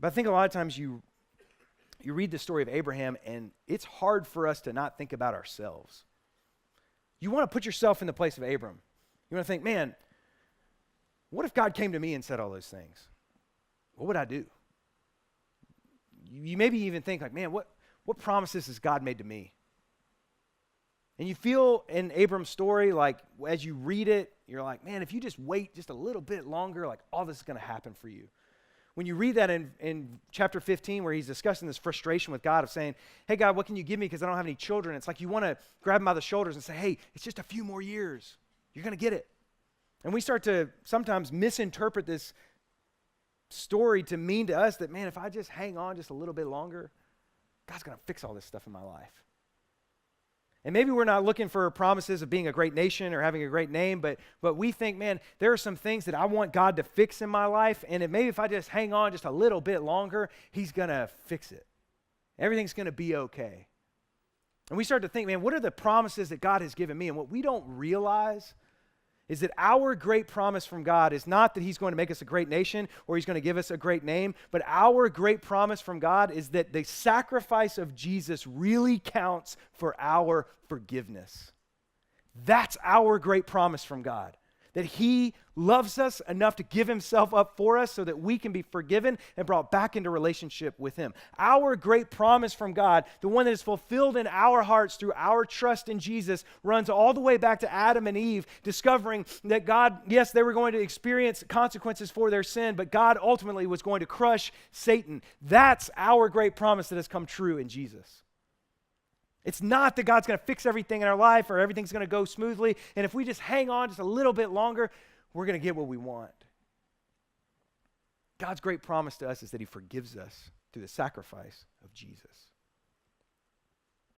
But I think a lot of times you read the story of Abraham, and it's hard for us to not think about ourselves. You want to put yourself in the place of Abram. You want to think, man, what if God came to me and said all those things? What would I do? You maybe even think like, man, what promises has God made to me? And you feel in Abram's story, like as you read it, you're like, man, if you just wait just a little bit longer, like all this is going to happen for you. When you read that in chapter 15, where he's discussing this frustration with God of saying, hey, God, what can you give me because I don't have any children? It's like you want to grab him by the shoulders and say, hey, it's just a few more years. You're going to get it. And we start to sometimes misinterpret this story to mean to us that, man, if I just hang on just a little bit longer, God's going to fix all this stuff in my life. And maybe we're not looking for promises of being a great nation or having a great name, but we think, man, there are some things that I want God to fix in my life, and maybe if I just hang on just a little bit longer, he's going to fix it. Everything's going to be okay. And we start to think, man, what are the promises that God has given me? And what we don't realize is that our great promise from God is not that he's going to make us a great nation or he's going to give us a great name, but our great promise from God is that the sacrifice of Jesus really counts for our forgiveness. That's our great promise from God, that he loves us enough to give himself up for us so that we can be forgiven and brought back into relationship with him. Our great promise from God, the one that is fulfilled in our hearts through our trust in Jesus, runs all the way back to Adam and Eve, discovering that God, yes, they were going to experience consequences for their sin, but God ultimately was going to crush Satan. That's our great promise that has come true in Jesus. It's not that God's going to fix everything in our life or everything's going to go smoothly, and if we just hang on just a little bit longer, we're going to get what we want. God's great promise to us is that he forgives us through the sacrifice of Jesus.